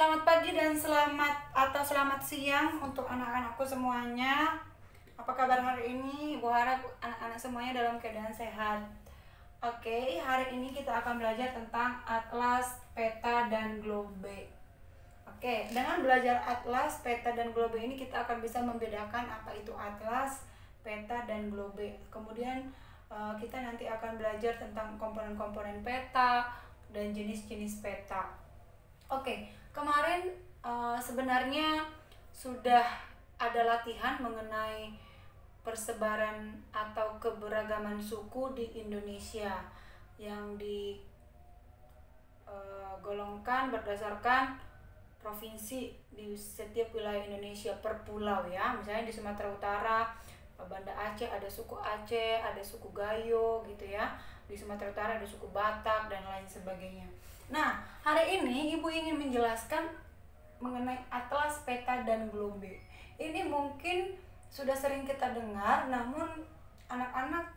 Selamat pagi dan selamat siang untuk anak-anakku semuanya. Apa kabar hari ini? Ibu harap anak-anak semuanya dalam keadaan sehat. Oke, hari ini kita akan belajar tentang atlas, peta, dan globe. Oke, dengan belajar atlas, peta, dan globe ini kita akan bisa membedakan apa itu atlas, peta, dan globe. Kemudian kita nanti akan belajar tentang komponen-komponen peta dan jenis-jenis peta. Oke, kemarin sebenarnya sudah ada latihan mengenai persebaran atau keberagaman suku di Indonesia yang digolongkan berdasarkan provinsi di setiap wilayah Indonesia per pulau ya. Misalnya di Sumatera Utara, Banda Aceh ada suku Aceh, ada suku Gayo gitu ya. Di Sumatera Utara ada suku Batak dan lain sebagainya. Nah, hari ini Ibu ingin menjelaskan mengenai atlas, peta, dan globe. Ini mungkin sudah sering kita dengar, namun anak-anak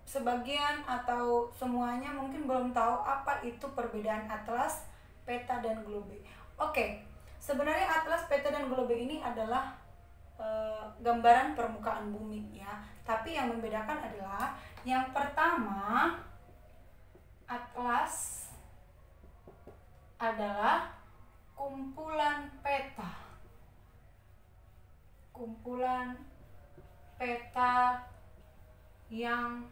sebagian atau semuanya mungkin belum tahu apa itu perbedaan atlas, peta, dan globe. Oke, sebenarnya atlas, peta, dan globe ini adalah gambaran permukaan bumi ya. Tapi yang membedakan adalah yang pertama, atlas adalah kumpulan peta. Kumpulan peta yang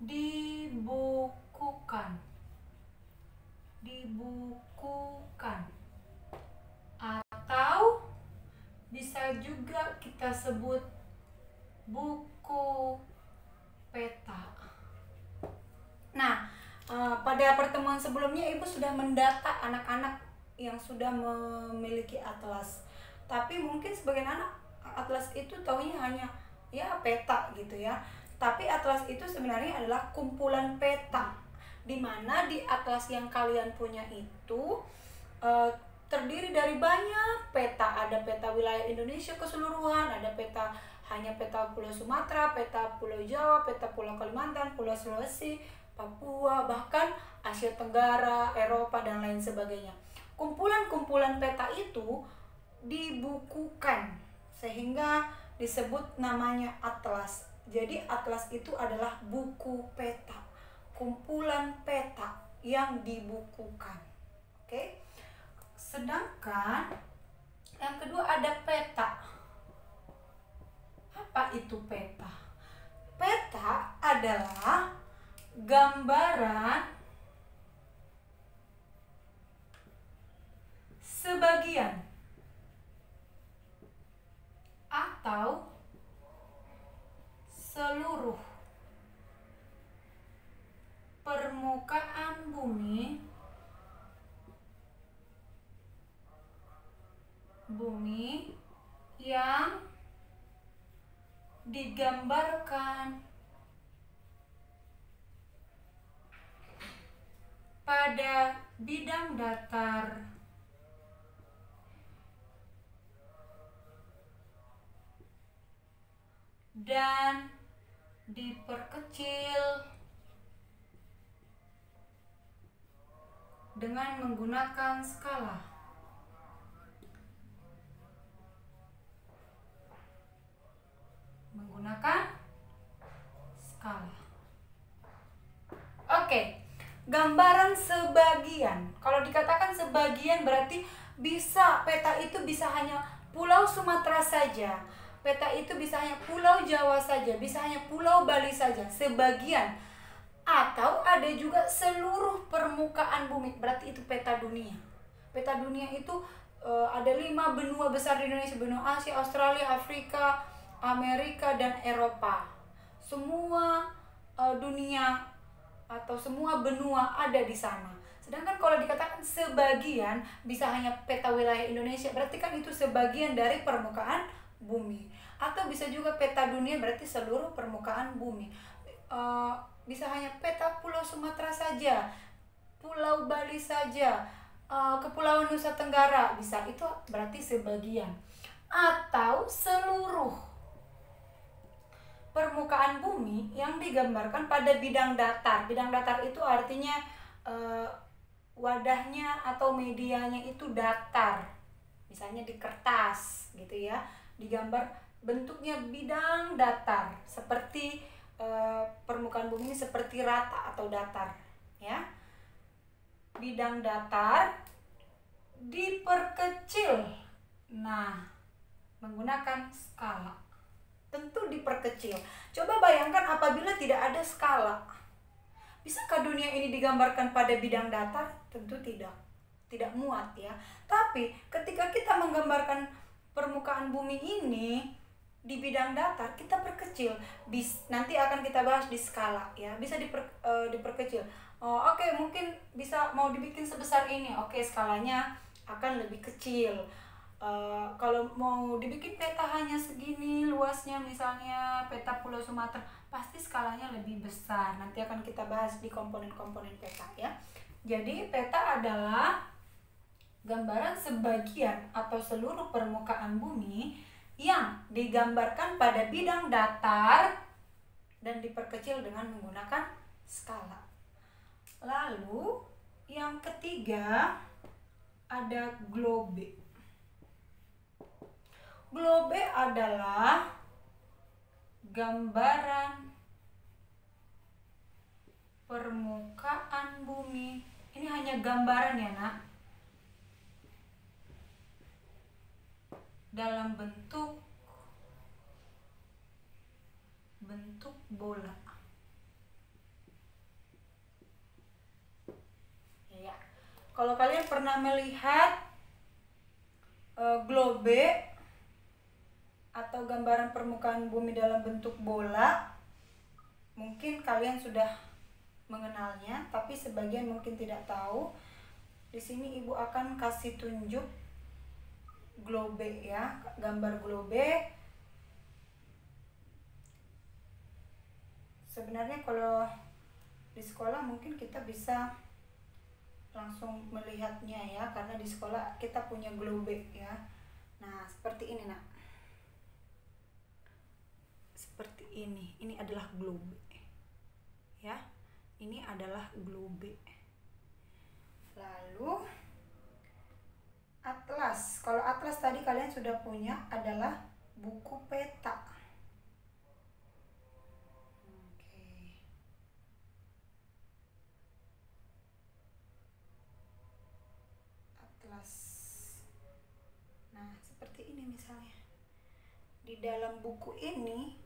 dibukukan. Atau bisa juga kita sebut buku peta. Nah, pada pertemuan sebelumnya Ibu sudah mendata anak-anak yang sudah memiliki atlas. Tapi mungkin sebagian anak atlas itu taunya hanya ya peta gitu ya. Tapi atlas itu sebenarnya adalah kumpulan peta, di mana di atlas yang kalian punya itu terdiri dari banyak peta. Ada peta wilayah Indonesia keseluruhan, ada peta hanya peta Pulau Sumatera, peta Pulau Jawa, peta Pulau Kalimantan, Pulau Sulawesi, Papua, bahkan Asia Tenggara, Eropa, dan lain sebagainya. Kumpulan-kumpulan peta itu dibukukan sehingga disebut namanya atlas. Jadi atlas itu adalah buku peta, kumpulan peta yang dibukukan. Oke. Sedangkan yang kedua ada peta. Apa itu peta? Peta adalah gambaran sebagian atau seluruh permukaan bumi yang digambarkan pada bidang datar dan diperkecil dengan menggunakan skala. Oke. Gambaran sebagian. Kalau dikatakan sebagian berarti bisa peta itu bisa hanya Pulau Sumatera saja. Peta itu bisa hanya Pulau Jawa saja, bisa hanya Pulau Bali saja, sebagian. Atau ada juga seluruh permukaan bumi, berarti itu peta dunia. Peta dunia itu ada 5 benua besar di Indonesia: benua Asia, Australia, Afrika, Amerika, dan Eropa. Semua dunia atau semua benua ada di sana. Sedangkan kalau dikatakan sebagian, bisa hanya peta wilayah Indonesia, berarti kan itu sebagian dari permukaan bumi. Atau bisa juga peta dunia, berarti seluruh permukaan bumi. Bisa hanya peta Pulau Sumatera saja, Pulau Bali saja, Kepulauan Nusa Tenggara, bisa, itu berarti sebagian. Atau seluruh permukaan bumi yang digambarkan pada bidang datar. Bidang datar itu artinya wadahnya atau medianya itu datar, misalnya di kertas gitu ya, digambar bentuknya bidang datar seperti permukaan bumi ini seperti rata atau datar ya. Bidang datar diperkecil, nah menggunakan skala, tentu diperkecil. Coba bayangkan apabila tidak ada skala, bisakah dunia ini digambarkan pada bidang datar? Tentu tidak muat ya. Tapi ketika kita menggambarkan permukaan bumi ini di bidang datar, kita perkecil. Nanti akan kita bahas di skala ya, bisa diperkecil. Oke, mungkin bisa mau dibikin sebesar ini, oke, skalanya akan lebih kecil. Kalau mau dibikin peta hanya segini luasnya, misalnya peta Pulau Sumatera, pasti skalanya lebih besar. Nanti akan kita bahas di komponen-komponen peta ya. Jadi peta adalah gambaran sebagian atau seluruh permukaan bumi yang digambarkan pada bidang datar dan diperkecil dengan menggunakan skala. Lalu yang ketiga ada globe. Globe adalah gambaran permukaan bumi. Ini hanya gambaran ya nak, dalam bentuk bola ya. Kalau kalian pernah melihat globe atau gambaran permukaan bumi dalam bentuk bola, mungkin kalian sudah mengenalnya, tapi sebagian mungkin tidak tahu. Di sini ibu akan kasih tunjuk globe ya, gambar globe. Sebenarnya kalau di sekolah mungkin kita bisa langsung melihatnya ya, karena di sekolah kita punya globe ya. Nah, seperti ini nak. Seperti ini adalah globe ya. Ini adalah globe. Lalu atlas. Kalau atlas tadi kalian sudah punya, adalah buku peta. Atlas. Nah, seperti ini misalnya. Di dalam buku ini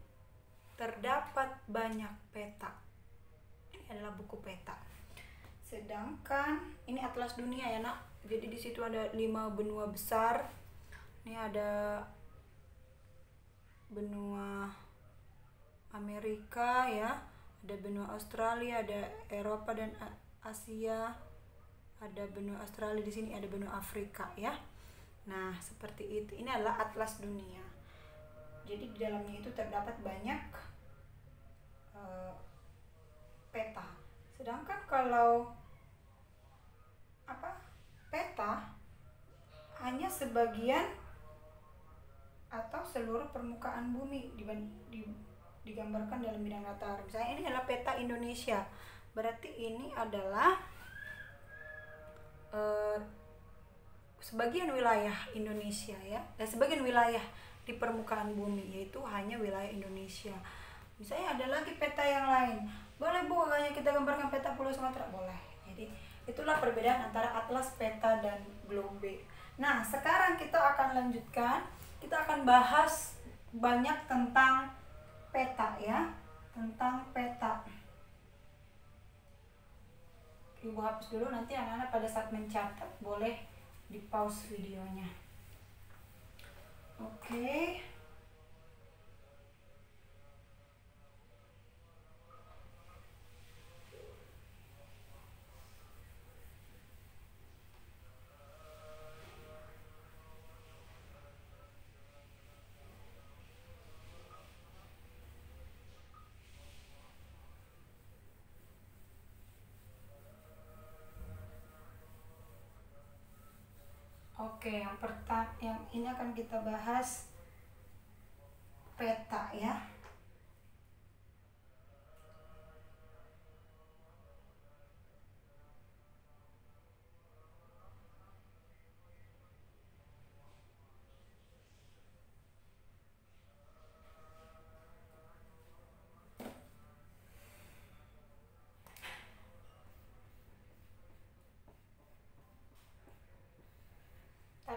terdapat banyak peta. Ini adalah buku peta. Sedangkan ini atlas dunia ya nak. Jadi di situ ada 5 benua besar. Ini ada benua Amerika ya, ada benua Australia, ada Eropa dan Asia, ada benua Australia, di sini ada benua Afrika ya. Nah, seperti itu. Ini adalah atlas dunia. Jadi di dalamnya itu terdapat banyak peta. Sedangkan kalau peta hanya sebagian atau seluruh permukaan bumi digambarkan dalam bidang datar. Misalnya ini adalah peta Indonesia, berarti ini adalah sebagian wilayah Indonesia ya, dan sebagian wilayah di permukaan bumi, yaitu hanya wilayah Indonesia. Misalnya ada lagi peta yang lain, boleh bu hanya kita gambarkan peta Pulau Sumatera, boleh. Jadi itulah perbedaan antara atlas, peta, dan globe. Nah, sekarang kita akan lanjutkan, kita akan bahas banyak tentang peta ya, tentang peta. Ibu hapus dulu, nanti anak-anak pada saat mencatat boleh di pause videonya. Oke. Oke, yang ini akan kita bahas peta ya.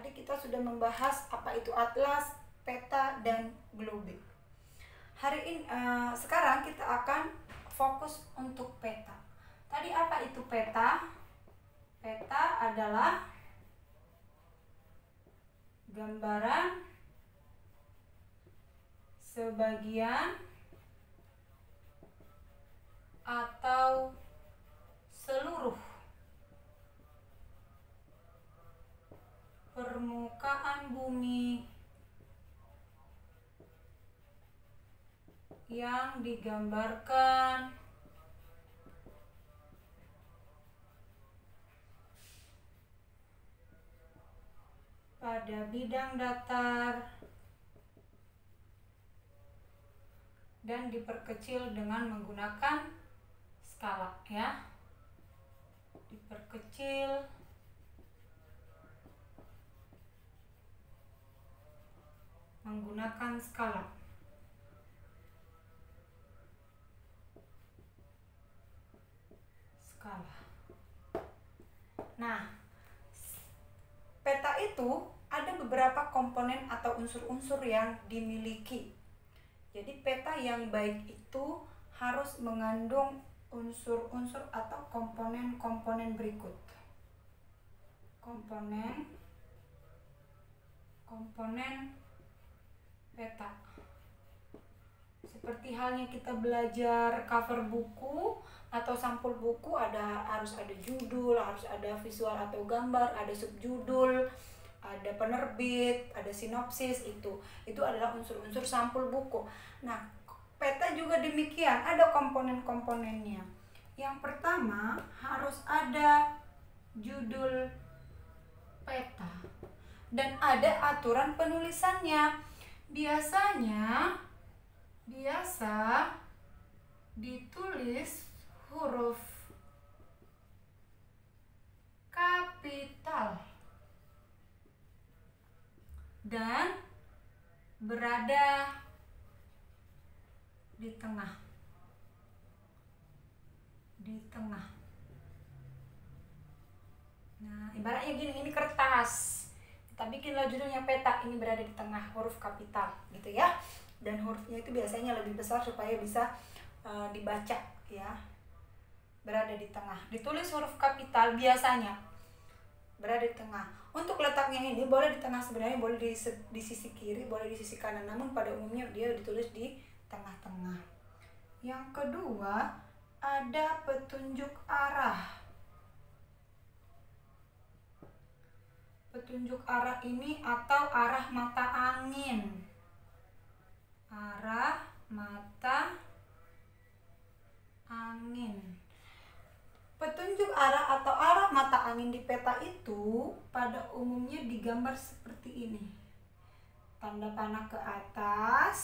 Tadi kita sudah membahas apa itu atlas, peta, dan globe. Hari ini sekarang kita akan fokus untuk peta. Tadi apa itu peta? Peta adalah gambaran sebagian atau seluruh permukaan bumi yang digambarkan pada bidang datar dan diperkecil dengan menggunakan skala, ya. Diperkecil menggunakan skala. Nah, peta itu ada beberapa komponen atau unsur-unsur yang dimiliki. Jadi peta yang baik itu harus mengandung unsur-unsur atau komponen-komponen berikut. Komponen peta. Seperti halnya kita belajar cover buku atau sampul buku, harus ada judul, harus ada visual atau gambar, ada subjudul, ada penerbit, ada sinopsis. Itu adalah unsur-unsur sampul buku. Nah, peta juga demikian, ada komponen-komponennya. Yang pertama harus ada judul peta dan ada aturan penulisannya. Biasa ditulis huruf kapital dan berada di tengah. Nah, ibaratnya gini, ini kertas. Kita bikinlah judulnya peta, ini berada di tengah, huruf kapital gitu ya. Dan hurufnya itu biasanya lebih besar supaya bisa dibaca, ya. Berada di tengah. Ditulis huruf kapital biasanya berada di tengah. Untuk letaknya ini boleh di tengah, sebenarnya boleh di sisi kiri, boleh di sisi kanan, namun pada umumnya dia ditulis di tengah-tengah. Yang kedua, ada petunjuk arah. Petunjuk arah ini atau arah mata angin. Arah mata angin. Petunjuk arah atau arah mata angin di peta itu pada umumnya digambar seperti ini. Tanda panah ke atas,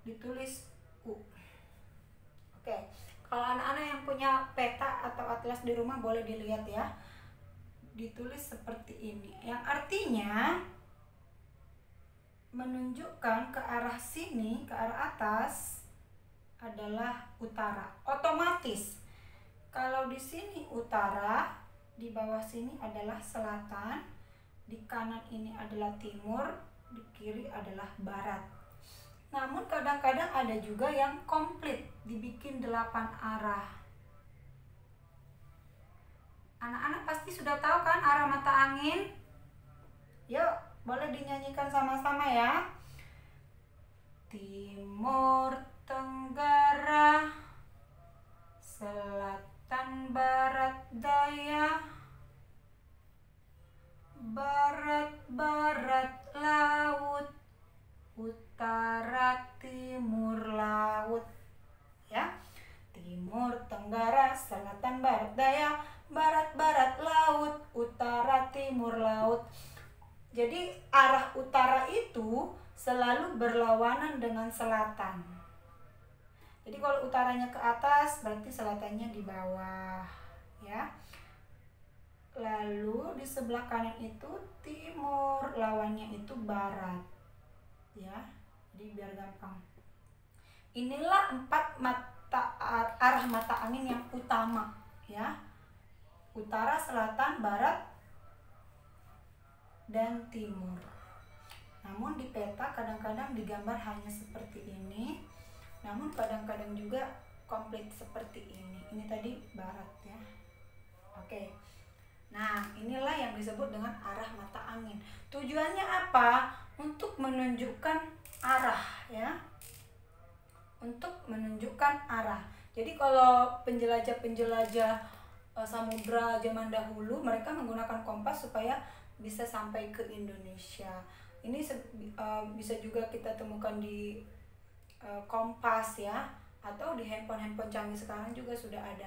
ditulis U. Oke, kalau anak-anak yang punya peta atau atlas di rumah boleh dilihat ya. Ditulis seperti ini, yang artinya menunjukkan ke arah sini, ke arah atas adalah utara. Otomatis kalau di sini utara, di bawah sini adalah selatan, di kanan ini adalah timur, di kiri adalah barat. Namun kadang-kadang ada juga yang komplit, dibikin 8 arah. Anak-anak pasti sudah tahu kan arah mata angin? Yuk, boleh dinyanyikan sama-sama ya. Timur, tenggara, selatan, barat, daya, barat, barat, laut, utara, timur, laut. Ya, timur, tenggara, selatan, barat, daya, barat, barat, laut, utara, timur, laut. Jadi arah utara itu selalu berlawanan dengan selatan. Jadi kalau utaranya ke atas, berarti selatannya di bawah, ya. Lalu di sebelah kanan itu timur, lawannya itu barat, ya. Jadi biar gampang. Inilah 4 arah mata angin yang utama, ya. Utara, selatan, barat, dan timur. Namun di peta kadang-kadang digambar hanya seperti ini, namun kadang-kadang juga komplit seperti ini. Ini tadi barat ya. Oke. Nah, inilah yang disebut dengan arah mata angin. Tujuannya apa? Untuk menunjukkan arah ya. Untuk menunjukkan arah. Jadi kalau penjelajah-penjelajah samudra zaman dahulu, mereka menggunakan kompas supaya bisa sampai ke Indonesia. Ini bisa juga kita temukan di kompas ya, atau di handphone canggih sekarang juga sudah ada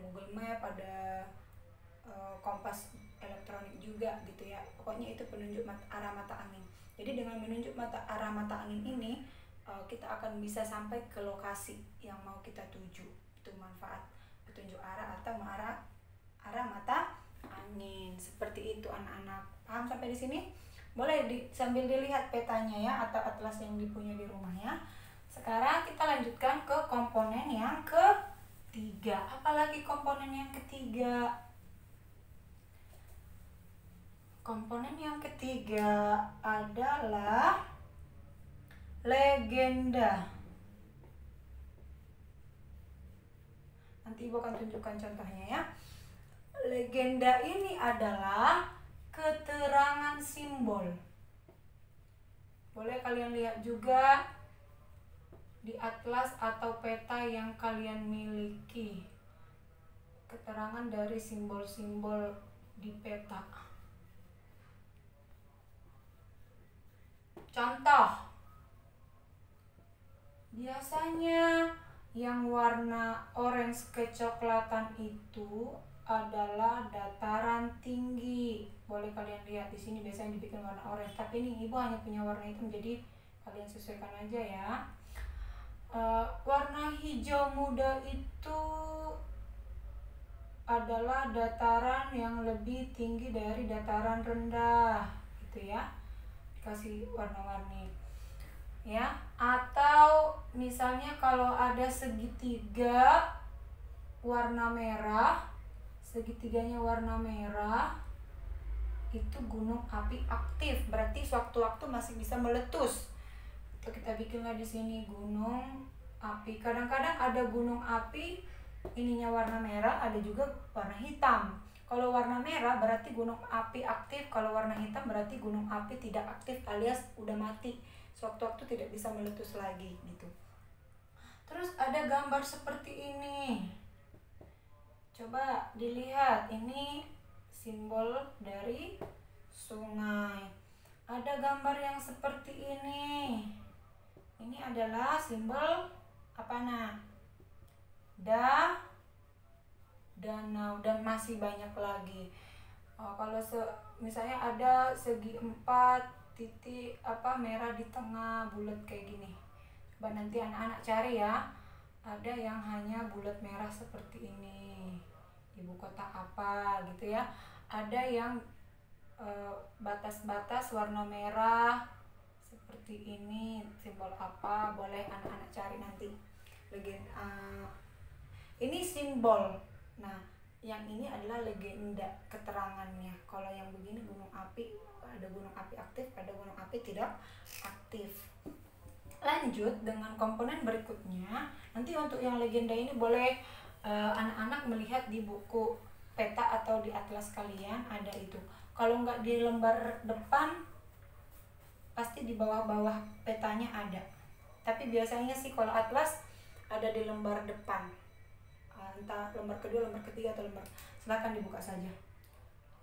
Google Map, ada kompas elektronik juga gitu ya. Pokoknya itu penunjuk arah mata angin. Jadi dengan menunjuk arah mata angin ini kita akan bisa sampai ke lokasi yang mau kita tuju. Itu manfaat petunjuk arah atau arah mata angin. Seperti itu anak-anak. Paham sampai di sini? Boleh sambil dilihat petanya ya, atau atlas yang dipunya di rumah ya. Sekarang kita lanjutkan ke komponen yang ketiga. Apalagi komponen yang ketiga? Komponen yang ketiga adalah legenda. Nanti Ibu akan tunjukkan contohnya ya. Legenda ini adalah keterangan simbol. Boleh kalian lihat juga di atlas atau peta yang kalian miliki, keterangan dari simbol-simbol di peta. Contoh, biasanya yang warna orange kecoklatan itu adalah dataran tinggi. Boleh kalian lihat di sini biasanya dibikin warna orange, tapi ini Ibu hanya punya warna hitam, jadi kalian sesuaikan aja ya. Warna hijau muda itu adalah dataran yang lebih tinggi dari dataran rendah, gitu ya. Dikasih warna-warni ya. Atau misalnya kalau ada segitiga warna merah, segitiganya warna merah, itu gunung api aktif, berarti sewaktu-waktu masih bisa meletus. Itu kita bikinlah di sini gunung api. Kadang-kadang ada gunung api ininya warna merah, ada juga warna hitam. Kalau warna merah berarti gunung api aktif, kalau warna hitam berarti gunung api tidak aktif alias udah mati, sewaktu-waktu tidak bisa meletus lagi gitu. Terus ada gambar seperti ini. Coba dilihat, ini simbol dari sungai. Ada gambar yang seperti ini. Ini adalah simbol apa nak? Danau, dan masih banyak lagi. Kalau misalnya ada segi 4 titik merah di tengah bulat kayak gini. Coba nanti anak-anak cari ya. Ada yang hanya bulat merah seperti ini. Ibu kota apa gitu ya. Ada yang batas-batas warna merah seperti ini, simbol apa, boleh anak-anak cari nanti. Ini simbol. Nah, yang ini adalah legenda, keterangannya. Kalau yang begini gunung api, ada gunung api aktif, ada gunung api tidak aktif. Lanjut dengan komponen berikutnya. Nanti untuk yang legenda ini boleh anak-anak melihat di buku peta atau di atlas kalian ada itu. Kalau nggak di lembar depan, pasti di bawah-bawah petanya ada. Tapi biasanya sih kalau atlas ada di lembar depan. Entah lembar kedua, lembar ketiga, atau silakan dibuka saja.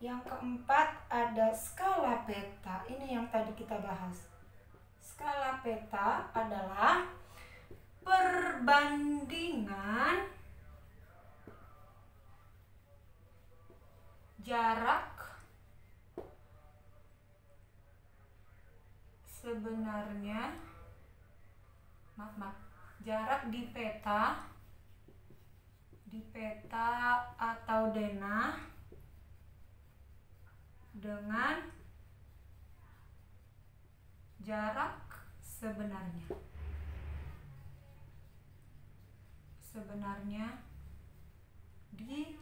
Yang keempat ada skala peta. Ini yang tadi kita bahas. Skala peta adalah perbandingan jarak sebenarnya, jarak di peta atau denah dengan jarak sebenarnya di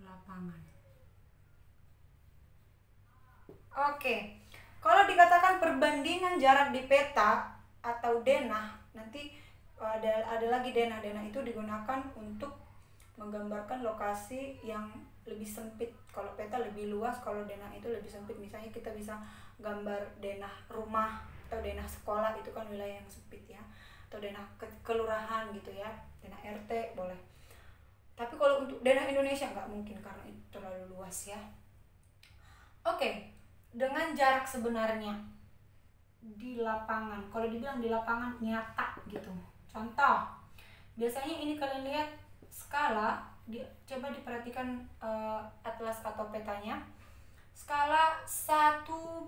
lapangan. Oke, kalau dikatakan perbandingan jarak di peta atau denah, nanti ada lagi denah. Denah itu digunakan untuk menggambarkan lokasi yang lebih sempit. Kalau peta lebih luas, kalau denah itu lebih sempit. Misalnya kita bisa gambar denah rumah atau denah sekolah, itu kan wilayah yang sempit ya. Atau denah kelurahan gitu ya, denah RT boleh. Tapi kalau untuk denah Indonesia nggak mungkin karena itu terlalu luas ya. Oke, dengan jarak sebenarnya di lapangan, kalau dibilang di lapangan nyata gitu. Contoh, biasanya ini kalian lihat skala, coba diperhatikan atlas atau petanya. Skala 1:1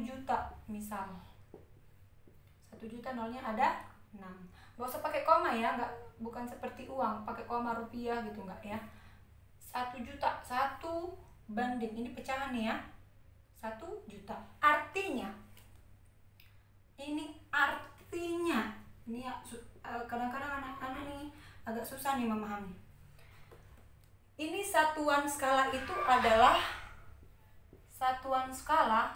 juta misal. 1 juta nolnya ada 6. Gak usah pakai koma ya, bukan seperti uang, pakai koma rupiah gitu enggak ya. 1 juta, 1 banding, ini pecahan nih ya, 1 juta. Artinya, ini ya, kadang-kadang anak-anak nih agak susah nih memahami. Ini satuan skala itu adalah satuan skala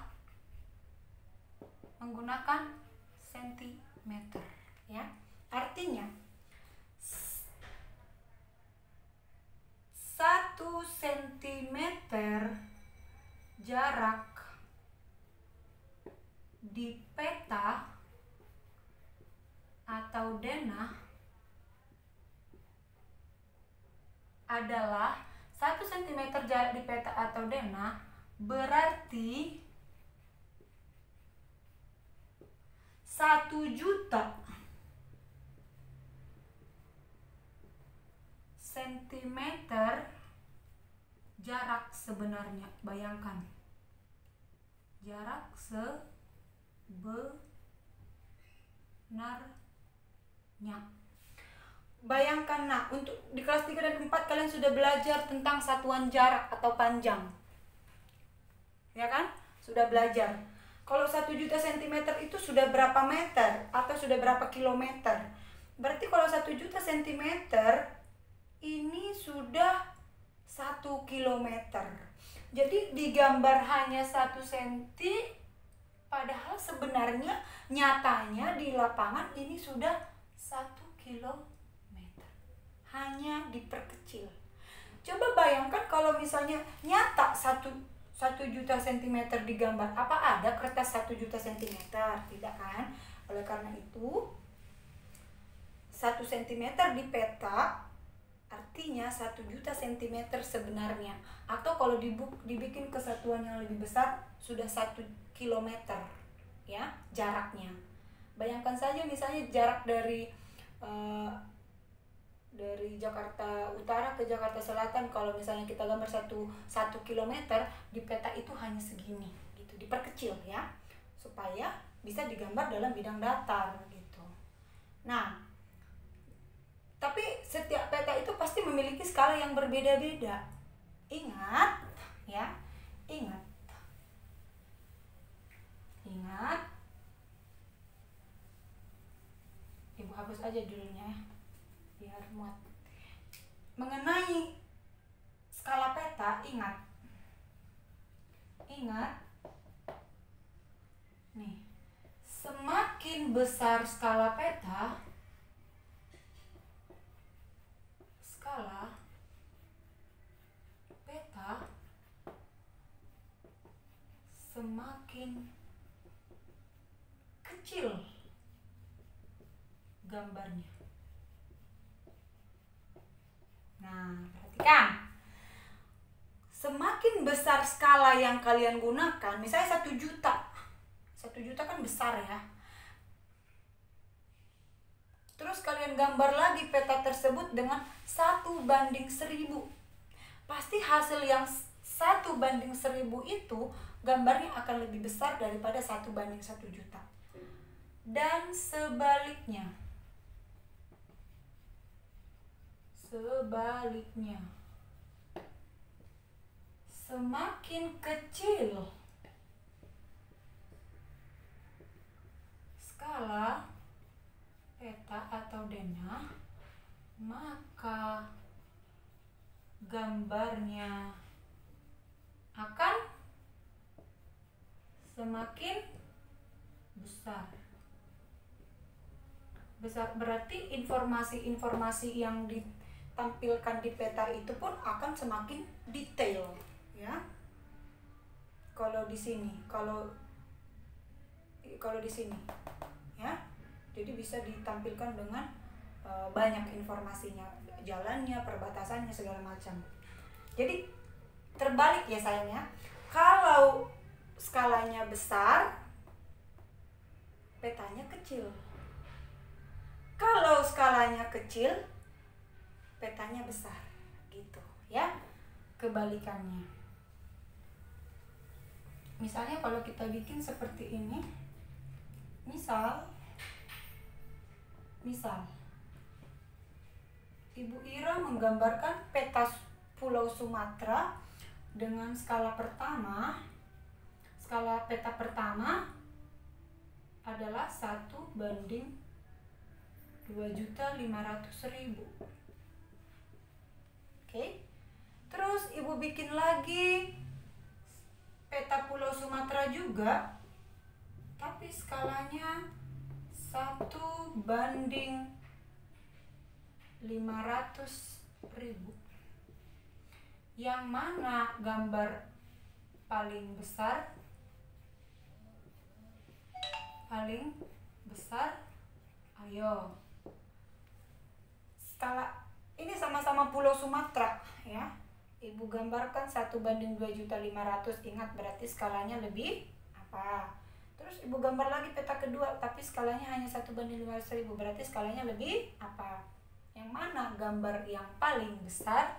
menggunakan sentimeter ya. Artinya 1 sentimeter jarak di peta atau denah adalah 1 cm jarak di peta atau denah berarti 1 juta sentimeter jarak sebenarnya. Bayangkan jarak sebenarnya. Bayangkan, nah untuk di kelas 3 dan 4 kalian sudah belajar tentang satuan jarak atau panjang, ya kan? Sudah belajar. Kalau 1 juta sentimeter itu sudah berapa meter atau sudah berapa kilometer? Berarti kalau 1 juta sentimeter ini sudah 1 kilometer. Jadi digambar hanya 1 senti, padahal sebenarnya nyatanya di lapangan ini sudah 1 kilometer. Hanya diperkecil. Coba bayangkan kalau misalnya nyata 1 juta sentimeter digambar, apa ada kertas 1 juta sentimeter? Tidak kan? Oleh karena itu 1 sentimeter di peta artinya 1 juta sentimeter sebenarnya. Atau kalau dibikin kesatuan yang lebih besar sudah 1 kilometer ya jaraknya. Bayangkan saja misalnya jarak dari Jakarta Utara ke Jakarta Selatan, kalau misalnya kita gambar 1 kilometer di peta itu hanya segini gitu, diperkecil ya supaya bisa digambar dalam bidang datar gitu. Nah, tapi setiap peta itu pasti memiliki skala yang berbeda-beda. Ingat ya, ingat Ibu hapus aja dulunya ya biar muat. Mengenai skala peta, ingat nih, semakin besar skala peta semakin kecil gambarnya. Nah, perhatikan. Semakin besar skala yang kalian gunakan, misalnya 1 juta. 1 juta kan besar ya. Terus kalian gambar lagi peta tersebut dengan 1:1000. Pasti hasil yang 1:1000 itu gambarnya akan lebih besar daripada 1:1 juta. Dan sebaliknya. Semakin kecil skala peta atau denah, maka gambarnya akan semakin besar. Besar berarti informasi-informasi yang ditampilkan di peta itu pun akan semakin detail, ya. Kalau di sini, kalau di sini, ya. Jadi bisa ditampilkan dengan banyak informasinya, jalannya, perbatasannya, segala macam. Jadi terbalik ya sayangnya. Kalau skalanya besar, petanya kecil. Kalau skalanya kecil, petanya besar, gitu ya. Kebalikannya. Misalnya kalau kita bikin seperti ini, misal Ibu Ira menggambarkan peta Pulau Sumatera dengan skala pertama. Skala peta pertama adalah 1:2.500.000. Oke. Terus Ibu bikin lagi peta Pulau Sumatera juga, tapi skalanya 1:500.000. Yang mana gambar paling besar? Ayo. Skala ini sama-sama Pulau Sumatera, ya. Ibu gambarkan 1:2.500.000. Ingat, berarti skalanya lebih apa? Terus Ibu gambar lagi peta kedua, tapi skalanya hanya 1:500.000. Berarti skalanya lebih apa? Yang mana gambar yang paling besar?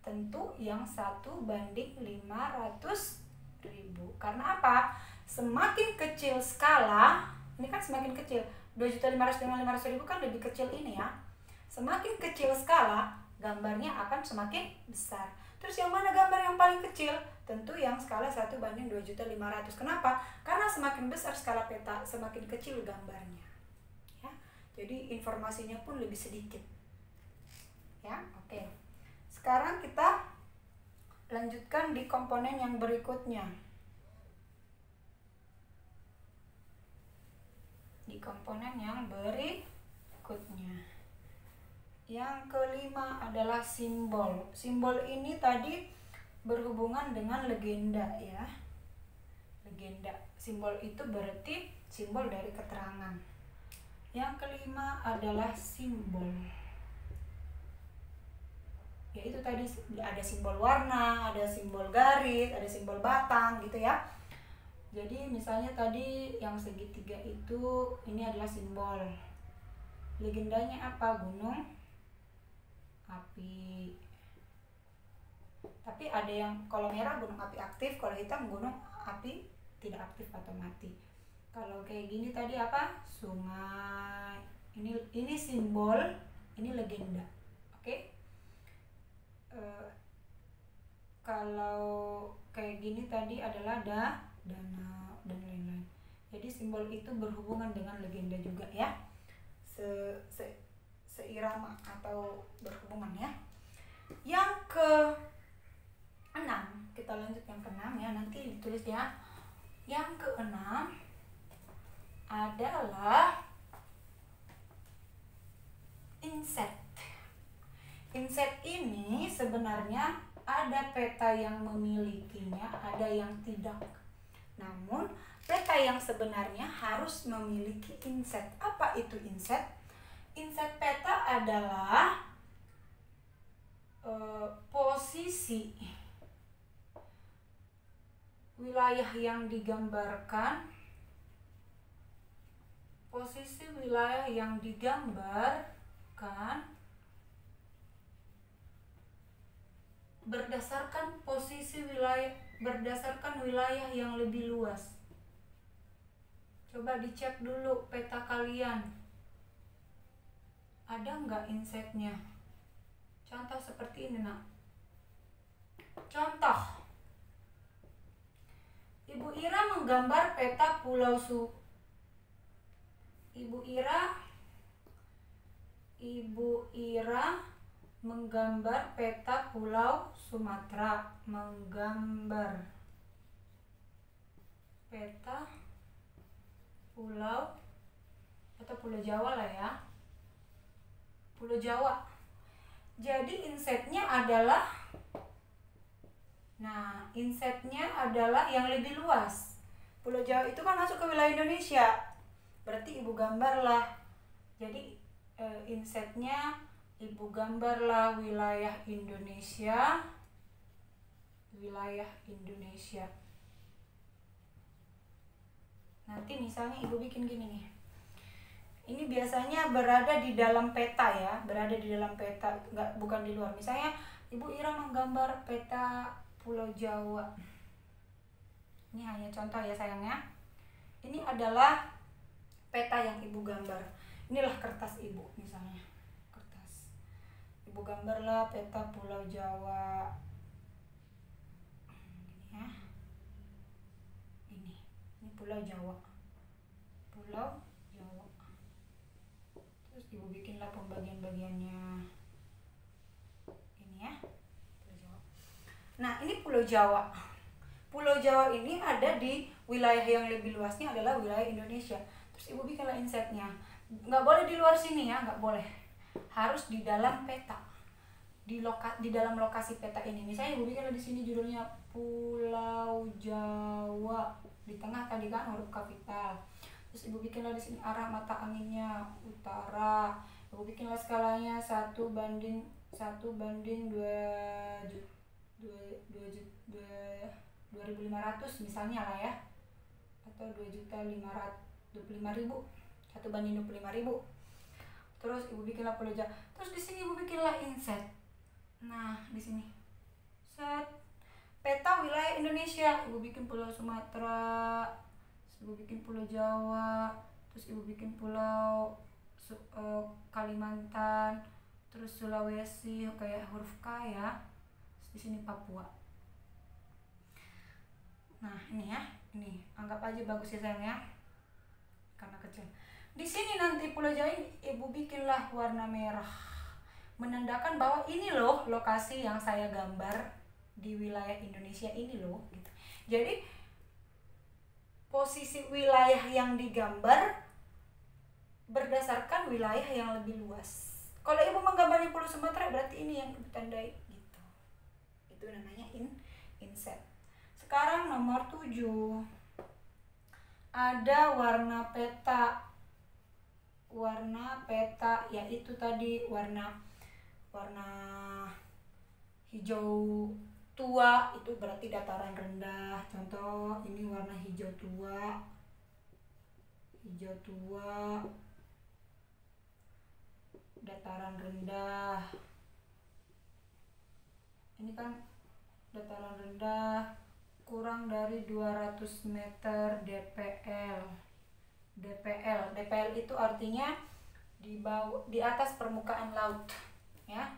Tentu yang 1:500.000. Karena apa? Semakin kecil skala, ini kan semakin kecil. 2.500.000 dengan 500.000 kan lebih kecil ini ya. Semakin kecil skala, gambarnya akan semakin besar. Terus yang mana gambar yang paling kecil? Tentu yang skala 1:2.500.000. Kenapa? Karena semakin besar skala peta, semakin kecil gambarnya. Ya. Jadi informasinya pun lebih sedikit. Ya, oke. Sekarang kita lanjutkan di komponen yang berikutnya. Yang kelima adalah simbol. Simbol ini tadi berhubungan dengan legenda, ya. Legenda. Simbol itu berarti simbol dari keterangan. Yang kelima adalah simbol. Yaitu tadi ada simbol warna, ada simbol garis, ada simbol batang gitu ya. Jadi misalnya tadi yang segitiga itu, ini adalah simbol. Legendanya apa? Gunung api. Tapi ada yang kalau merah gunung api aktif, kalau hitam gunung api tidak aktif atau mati. Kalau kayak gini tadi apa? Sungai. Ini simbol, ini legenda. Oke? Kalau kayak gini tadi adalah danau dan lain-lain. Jadi simbol itu berhubungan dengan legenda juga ya. Seirama atau berhubungan ya. Yang ke-6, kita lanjut yang ke-6 ya, nanti ditulis ya. Yang ke-6 adalah inset. Inset ini sebenarnya ada peta yang memilikinya, ada yang tidak. Namun peta yang sebenarnya harus memiliki inset. Apa itu inset? Inset peta adalah posisi wilayah yang digambarkan, berdasarkan wilayah yang lebih luas. Coba dicek dulu peta kalian, ada nggak insetnya? Contoh seperti ini nak. Contoh, Ibu Ira menggambar peta Ibu Ira menggambar peta Pulau Sumatera. Menggambar peta pulau atau Pulau Jawa lah ya, Pulau Jawa. Jadi insetnya adalah, nah insetnya adalah yang lebih luas. Pulau Jawa itu kan masuk ke wilayah Indonesia, berarti ibu gambarlah. Jadi insetnya ibu gambarlah wilayah Indonesia, wilayah Indonesia. Nanti misalnya ibu bikin gini nih, ini biasanya berada di dalam peta ya, berada di dalam peta, bukan di luar. Misalnya Ibu Ira menggambar peta Pulau Jawa, ini hanya contoh ya sayangnya. Ini adalah peta yang ibu gambar. Inilah kertas ibu, misalnya kertas ibu gambarlah peta Pulau Jawa ini ya, ini Pulau Jawa, Pulau Jawa. Terus ibu bikinlah pembagian-bagiannya ini ya, Pulau Jawa. Nah ini Pulau Jawa. Pulau Jawa ini ada di wilayah yang lebih luasnya adalah wilayah Indonesia. Terus ibu bikinlah insetnya. Nggak boleh di luar sini ya, nggak boleh. Harus di dalam peta. Di dalam lokasi peta ini. Misalnya ibu bikinlah di sini judulnya Pulau Jawa. Di tengah tadi kan huruf kapital. Terus ibu bikinlah di sini arah mata anginnya utara. Ibu bikinlah skalanya 1:2 2.500 misalnya lah ya, atau 2.525.000, 1:25.000. Terus ibu bikinlah Pulau Jawa. Terus di sini ibu bikinlah inset. Nah di sini set peta wilayah Indonesia. Ibu bikin Pulau Sumatera, terus ibu bikin Pulau Jawa, terus ibu bikin Pulau Kalimantan, terus Sulawesi kayak huruf K ya. Terus di sini Papua. Nah ini ya, ini anggap aja bagus ya sayang ya, karena kecil. Di sini nanti Pulau Jawa ini ibu bikinlah warna merah, menandakan bahwa ini loh lokasi yang saya gambar di wilayah Indonesia ini loh gitu. Jadi posisi wilayah yang digambar berdasarkan wilayah yang lebih luas. Kalau ibu menggambarnya Pulau Sumatera berarti ini yang ibu tandai gitu. Itu namanya inset. Sekarang nomor 7. Ada warna peta. Warna peta yaitu tadi warna hijau tua, itu berarti dataran rendah. Contoh ini warna hijau tua. Hijau tua, dataran rendah. Ini kan dataran rendah, kurang dari 200 meter DPL. DPL itu artinya di atas permukaan laut ya.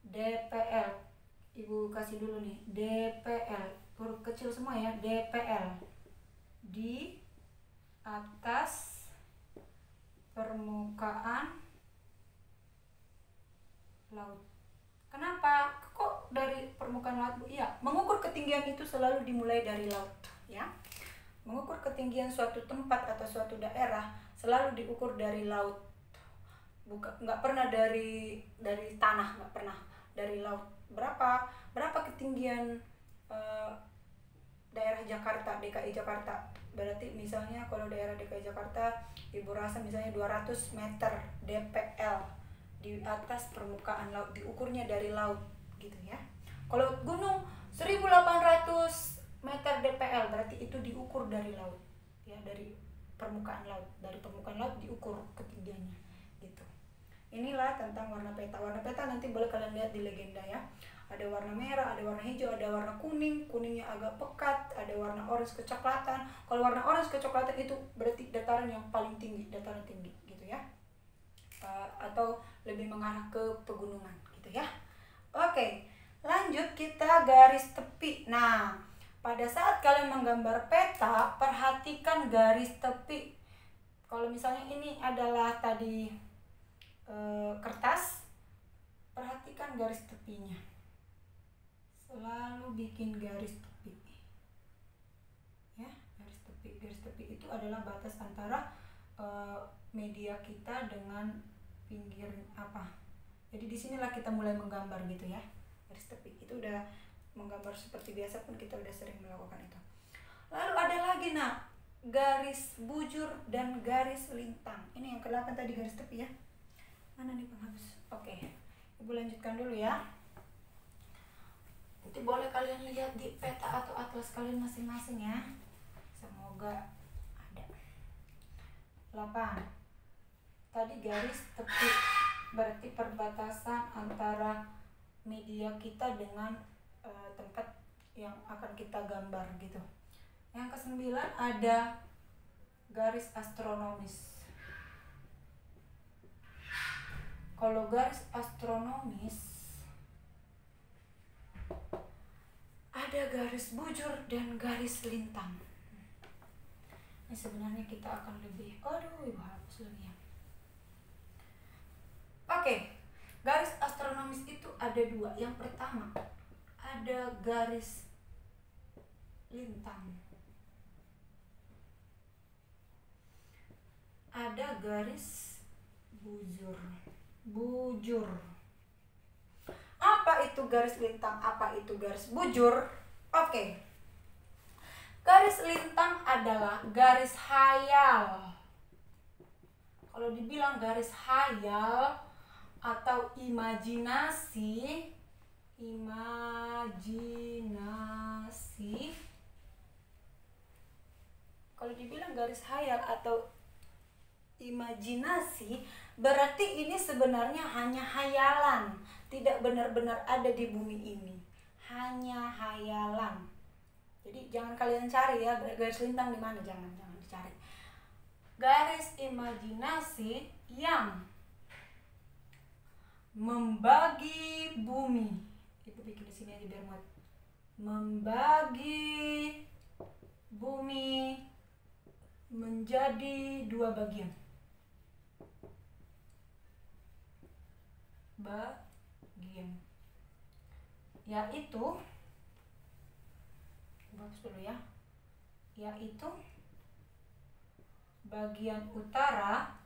DPL ibu kasih dulu nih, DPL huruf kecil semua ya, DPL di atas permukaan laut. Kenapa kok dari permukaan laut Bu? Iya, mengukur ketinggian itu selalu dimulai dari laut ya. Mengukur ketinggian suatu tempat atau suatu daerah selalu diukur dari laut. Nggak pernah dari tanah, nggak pernah dari laut. Berapa ketinggian daerah Jakarta, DKI Jakarta? Berarti misalnya kalau daerah DKI Jakarta ibu rasa misalnya 200 meter DPL di atas permukaan laut, diukurnya dari laut gitu ya. Kalau gunung 1800 meter DPL berarti itu diukur dari laut ya, dari permukaan laut. Dari permukaan laut diukur ketinggiannya gitu. Inilah tentang warna peta. Warna peta nanti boleh kalian lihat di legenda ya. Ada warna merah, ada warna hijau, ada warna kuning, kuningnya agak pekat, ada warna orange kecoklatan. Kalau warna orange kecoklatan itu berarti dataran yang paling tinggi, dataran tinggi gitu ya. Atau lebih mengarah ke pegunungan gitu ya. Oke, lanjut kita garis tepi. Nah, pada saat kalian menggambar peta, perhatikan garis tepi. Kalau misalnya ini adalah tadi kertas, perhatikan garis tepinya. Selalu bikin garis tepi. Ya, garis tepi. Garis tepi itu adalah batas antara media kita dengan pinggir apa. Jadi disinilah kita mulai menggambar gitu ya. Garis tepi itu udah menggambar seperti biasa pun kita udah sering melakukan itu. Lalu ada lagi garis bujur dan garis lintang. Ini yang ke-8 tadi garis tepi ya. Mana nih penghapus? Oke, Ibu lanjutkan dulu ya. Nanti boleh kalian lihat di peta atau atlas kalian masing-masing ya. Semoga ada. 8. Tadi garis tepi berarti perbatasan antara media kita dengan tempat yang akan kita gambar gitu. Yang ke-9 ada garis astronomis. Kalau garis astronomis ada garis bujur dan garis lintang. Ini sebenarnya kita akan lebih, Ibu hapus lagi ya. Oke, garis astronomis itu ada 2. Yang pertama ada garis lintang, ada garis bujur. Apa itu garis lintang? Apa itu garis bujur? Oke. Garis lintang adalah garis hayal. Kalau dibilang garis hayal atau imajinasi, kalau dibilang garis hayal atau imajinasi, berarti ini sebenarnya hanya hayalan, tidak benar-benar ada di bumi ini, hanya hayalan. Jadi jangan kalian cari ya garis lintang di mana, jangan dicari. Garis imajinasi yang membagi bumi. Ibu bikin di sini aja biar muat. Membagi bumi menjadi 2 bagian. Yaitu, bagus dulu ya. Yaitu bagian utara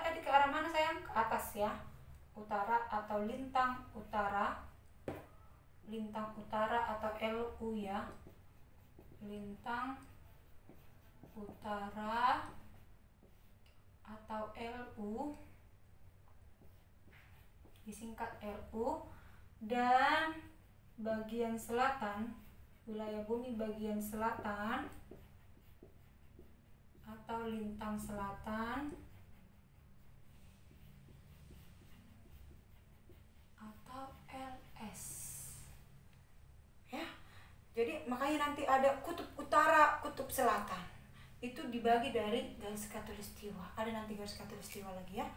tadi ke arah mana sayang? Ke atas ya. Utara atau lintang utara atau LU ya. Lintang utara atau LU, disingkat LU, dan bagian selatan, wilayah bumi bagian selatan atau lintang selatan atau LS ya. Jadi makanya nanti ada kutub utara, kutub selatan, itu dibagi dari garis khatulistiwa. Ada nanti garis khatulistiwa lagi ya.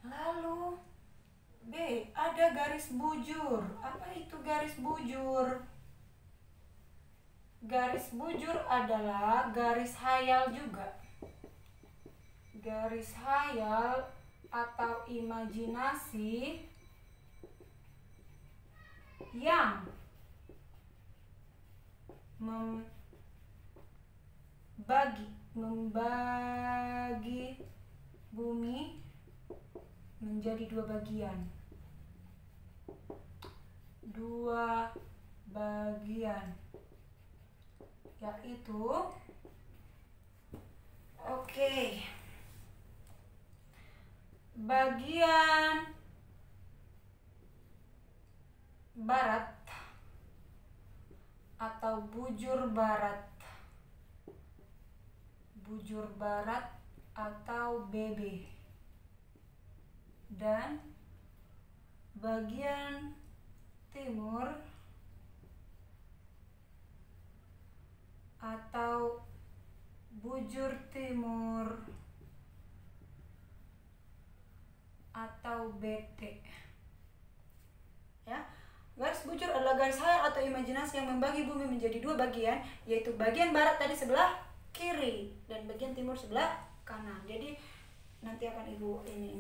Lalu B, ada garis bujur. Apa itu garis bujur? Garis bujur adalah garis hayal juga. Garis hayal atau imajinasi yang membagi bumi menjadi 2 bagian. 2 bagian. Yaitu bagian barat atau bujur barat atau BB, dan bagian timur atau bujur timur atau BT ya. Garis bujur adalah garis hayal atau imajinasi yang membagi bumi menjadi 2 bagian, yaitu bagian barat tadi sebelah kiri dan bagian timur sebelah kanan. Jadi nanti akan ibu ini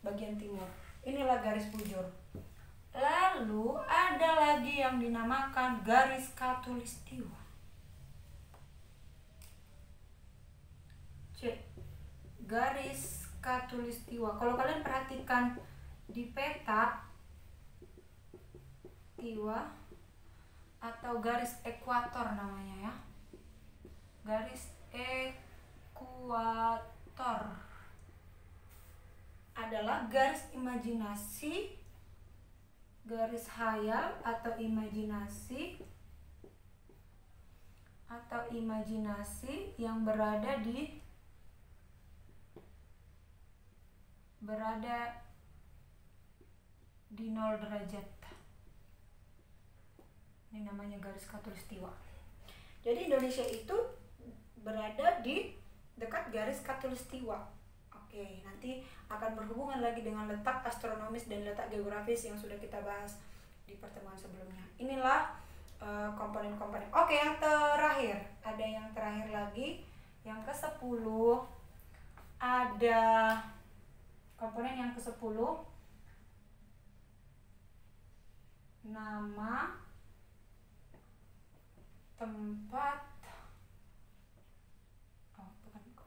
bagian timur. Inilah garis bujur. Lalu ada lagi yang dinamakan garis khatulistiwa. garis khatulistiwa. Kalau kalian perhatikan di peta tiwa atau garis ekuator namanya ya, garis ekuator adalah garis imajinasi, garis hayal atau imajinasi yang berada di 0 derajat. Ini namanya garis khatulistiwa. Jadi Indonesia itu berada di dekat garis khatulistiwa. Oke, nanti akan berhubungan lagi dengan letak astronomis dan letak geografis yang sudah kita bahas di pertemuan sebelumnya. Inilah komponen-komponen. Oke, yang terakhir, ada yang terakhir lagi, yang ke-10. Ada komponen yang ke-10, nama, tempat,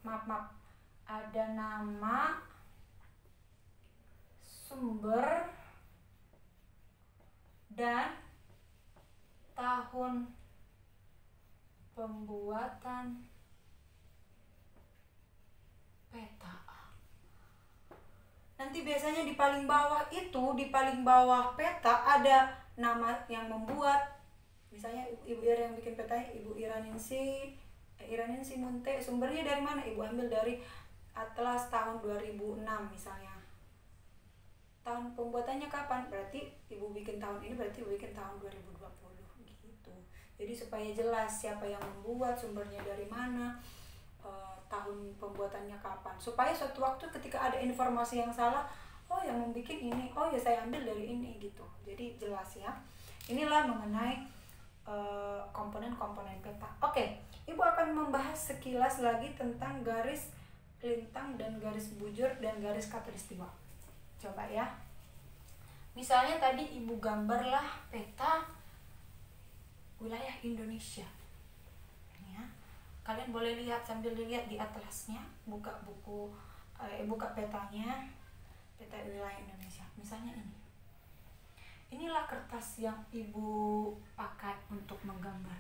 maaf, ada nama, sumber, dan tahun pembuatan peta. Nanti biasanya di paling bawah peta ada nama yang membuat. Misalnya Ibu Ira yang bikin petanya, Ibu Iraningsi Munte. Sumbernya dari mana? Ibu ambil dari Atlas tahun 2006 misalnya. Tahun pembuatannya kapan? Berarti Ibu bikin tahun ini, berarti Ibu bikin tahun 2020 gitu. Jadi supaya jelas siapa yang membuat, sumbernya dari mana, tahun pembuatannya kapan. Supaya suatu waktu ketika ada informasi yang salah, oh yang membuat ini, oh ya saya ambil dari ini gitu. Jadi jelas ya. Inilah mengenai komponen-komponen peta. Oke, Ibu akan membahas sekilas lagi tentang garis lintang dan garis bujur dan garis khatulistiwa. Coba ya. Misalnya tadi Ibu gambarlah peta wilayah Indonesia. Ya. Kalian boleh lihat sambil dilihat di atlasnya, buka buku, buka petanya, peta wilayah Indonesia. Misalnya ini. Inilah kertas yang Ibu pakai untuk menggambar.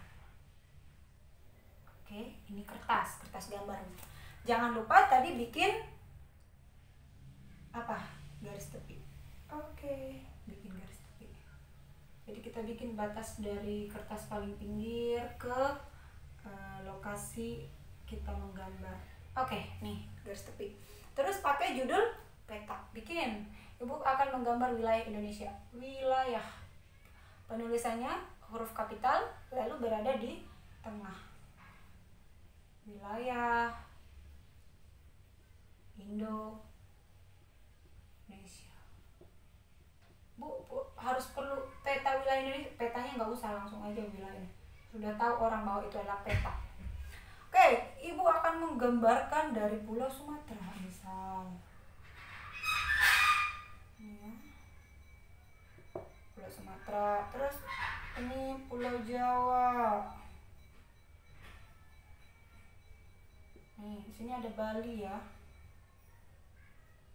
Oke, ini kertas gambar. Jangan lupa tadi bikin apa? Garis tepi. Oke, bikin garis tepi. Jadi kita bikin batas dari kertas paling pinggir ke lokasi kita menggambar. Oke, nih garis tepi. Terus pakai judul peta. Bikin. Ibu akan menggambar wilayah Indonesia. Wilayah. Penulisannya huruf kapital lalu berada di tengah. Wilayah Indonesia. Bu, harus perlu peta wilayah Indonesia. Petanya nggak usah, langsung aja wilayahnya. Sudah tahu orang bahwa itu adalah peta. Oke, Ibu akan menggambarkan dari Pulau Sumatera misal. Pulau Sumatera, terus ini Pulau Jawa. Nih, di sini ada Bali ya.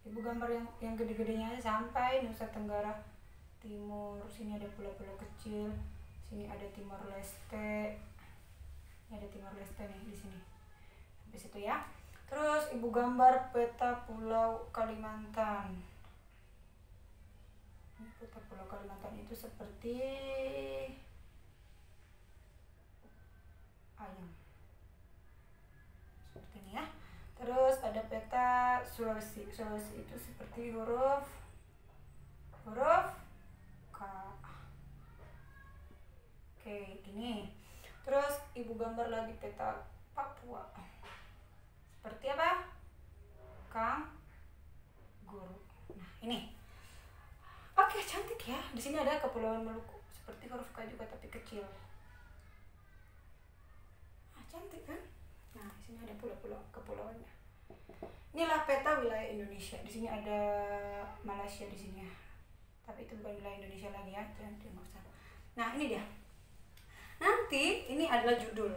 Ibu gambar yang gede-gedenya aja sampai Nusa Tenggara Timur. Sini ada pulau-pulau kecil. Sini ada Timor Leste. Ini ada Timor Leste nih di sini. Sampai situ ya. Terus Ibu gambar peta Pulau Kalimantan. Peta Pulau Kalimantan itu seperti ayam. Seperti ini ya. Terus ada peta Sulawesi. Sulawesi itu seperti huruf K. Oke, gini. Terus Ibu gambar lagi peta Papua. Seperti apa? Guru. Nah, ini. Oke, cantik ya. Di sini ada Kepulauan Maluku, seperti huruf K juga tapi kecil. Cantik kan? Nah, di sini ada pulau-pulau kepulauannya. Inilah peta wilayah Indonesia. Di sini ada Malaysia di sini ya. Tapi itu bukan wilayah Indonesia lagi ya, jangan dimaksud. Nah, ini dia. Nanti ini adalah judul.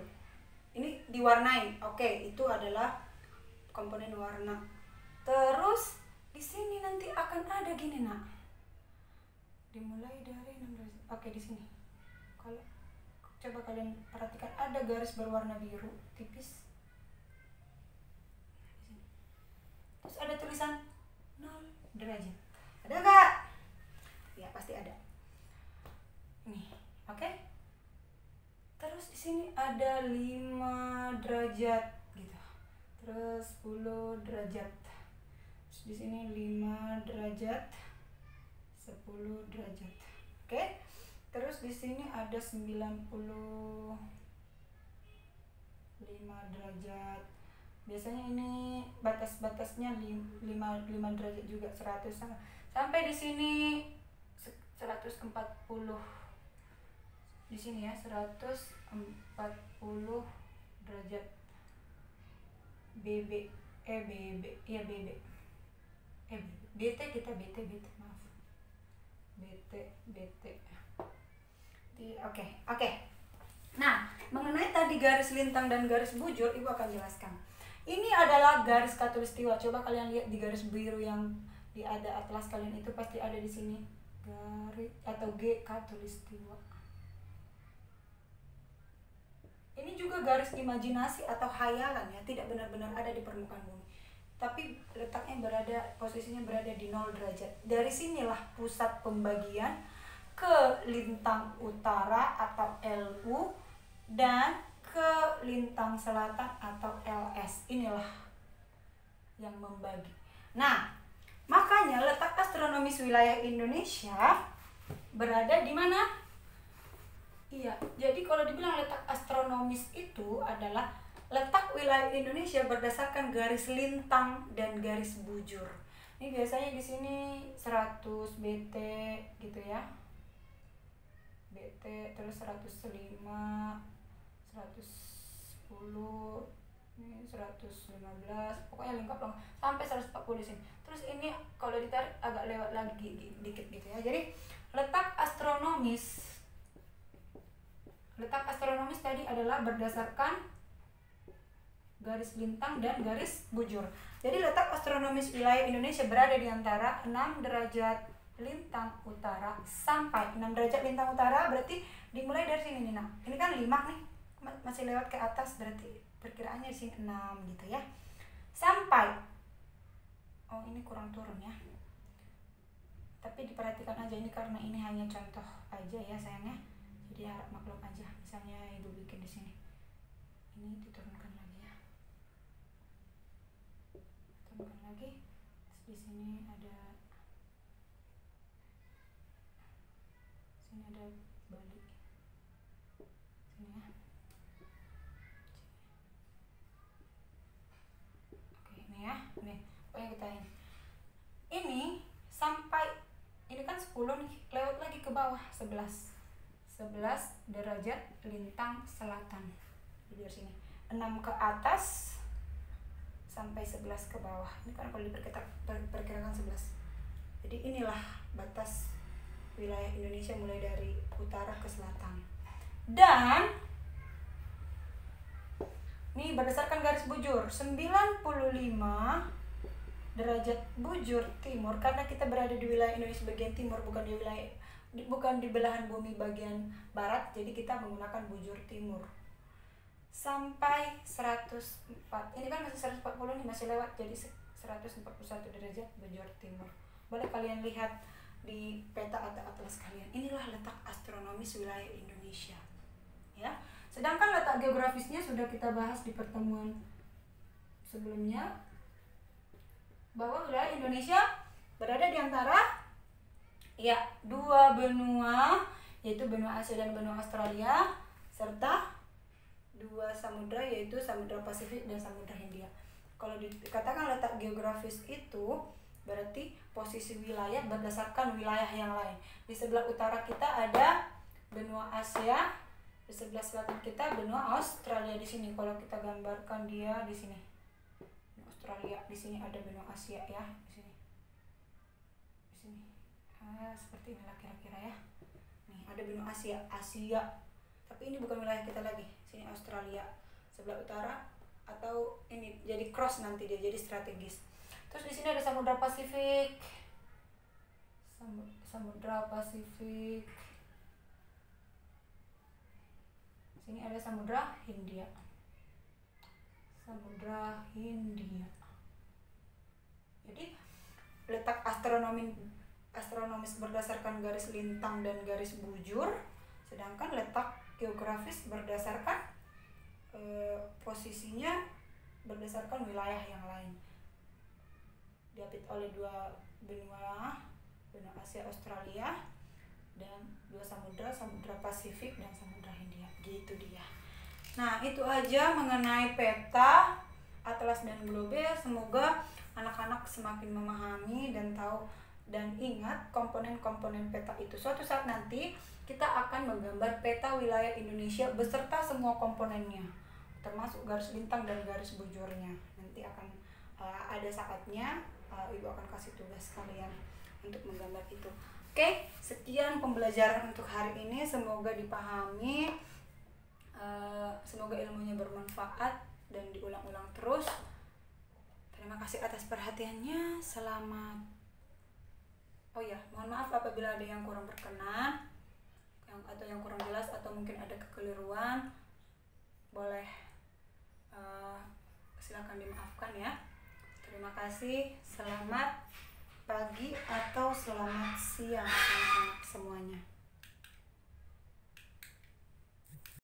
Ini diwarnai. Oke, itu adalah komponen warna. Terus di sini nanti akan ada gini nak, dimulai dari 6 derajat. Oke, di sini kalau coba kalian perhatikan ada garis berwarna biru tipis. Terus ada tulisan 0 derajat. Ada nggak? Ya pasti ada. Nih, oke. Terus di sini ada 5 derajat gitu. Terus 10 derajat. Terus di sini 5 derajat, 10 derajat. Oke. Terus di sini ada 95 derajat. Biasanya ini batas-batasnya 5 derajat juga, 100 sampai di sini 140. Di sini ya 140 derajat. BB BT kita BT maaf. BT. Oke. Nah, mengenai tadi garis lintang dan garis bujur, Ibu akan jelaskan. Ini adalah garis khatulistiwa. Coba kalian lihat di garis biru yang di ada atlas kalian itu pasti ada di sini garis atau G khatulistiwa. Ini juga garis imajinasi atau khayalan ya, tidak benar-benar ada di permukaan bumi. Tapi letaknya posisinya berada di 0 derajat. Dari sinilah pusat pembagian ke lintang utara atau LU dan ke lintang selatan atau LS. Inilah yang membagi. Nah, makanya letak astronomis wilayah Indonesia berada di mana? Iya, jadi kalau dibilang letak astronomis itu adalah letak wilayah Indonesia berdasarkan garis lintang dan garis bujur. Ini biasanya di sini 100 BT gitu ya. BT terus 105, 110, ini 115, pokoknya lengkap lah sampai 140 di sini. Terus ini kalau ditarik agak lewat lagi dikit gitu ya. Jadi letak astronomis tadi adalah berdasarkan garis lintang dan garis bujur. Jadi letak astronomis wilayah Indonesia berada di antara 6 derajat lintang utara sampai 6 derajat lintang utara berarti dimulai dari sini nih nak. Ini kan 5 nih, masih lewat ke atas berarti perkiraannya di sini 6 gitu ya. Sampai ini kurang turun ya. Tapi diperhatikan aja ini karena ini hanya contoh aja ya sayangnya. Jadi harap maklum aja. Misalnya Ibu bikin di sini. Ini diturunkan lagi ya. Turunkan lagi. Terus di sini ada balik. Sini ya. Oke, ini ya. Nih, pokoknya kita ini sampai ini kan 10 nih, lewat lagi ke bawah 11 derajat lintang selatan. Jadi dari sini 6 ke atas sampai 11 ke bawah. Ini kan kalau diperkirakan 11. Jadi inilah batas wilayah Indonesia mulai dari utara ke selatan. Dan ini berdasarkan garis bujur 95 derajat bujur timur, karena kita berada di wilayah Indonesia bagian timur, bukan di belahan bumi bagian barat, jadi kita menggunakan bujur timur sampai 104. Ini kan masih 140 nih, masih lewat, jadi 141 derajat bujur timur. Boleh kalian lihat di peta atau atlas kalian. Inilah letak astronomis wilayah Indonesia ya. Sedangkan letak geografisnya sudah kita bahas di pertemuan sebelumnya, bahwa wilayah Indonesia berada di antara dua benua, yaitu benua Asia dan benua Australia, serta dua samudra, yaitu Samudra Pasifik dan Samudra Hindia. Kalau dikatakan letak geografis itu berarti posisi wilayah berdasarkan wilayah yang lain. Di sebelah utara kita ada benua Asia, di sebelah selatan kita benua Australia. Di sini kalau kita gambarkan dia di sini Australia, di sini ada benua Asia ya, di sini. Seperti inilah kira-kira ya. Nih ada benua Asia, tapi ini bukan wilayah kita lagi. Sini Australia sebelah utara, atau ini jadi cross nanti dia jadi strategis. Terus di sini ada Samudra Pasifik. Samudra Pasifik. Sini ada Samudra Hindia. Samudra Hindia. Jadi letak astronomis berdasarkan garis lintang dan garis bujur, sedangkan letak geografis berdasarkan posisinya berdasarkan wilayah yang lain. Diapit oleh dua benua Asia Australia dan dua samudra Pasifik dan Samudra Hindia. Gitu dia. Nah, itu aja mengenai peta, atlas dan globe. Semoga anak-anak semakin memahami dan tahu dan ingat komponen-komponen peta itu. Suatu saat nanti kita akan menggambar peta wilayah Indonesia beserta semua komponennya, termasuk garis lintang dan garis bujurnya. Nanti akan ada saatnya Ibu akan kasih tugas kalian untuk menggambar itu. Oke, sekian pembelajaran untuk hari ini. Semoga dipahami, semoga ilmunya bermanfaat dan diulang-ulang terus. Terima kasih atas perhatiannya. Selamat. Oh ya, mohon maaf apabila ada yang kurang berkenan, atau yang kurang jelas, atau mungkin ada kekeliruan. Boleh silakan dimaafkan ya. Terima kasih. Selamat pagi atau selamat siang anak-anak semuanya.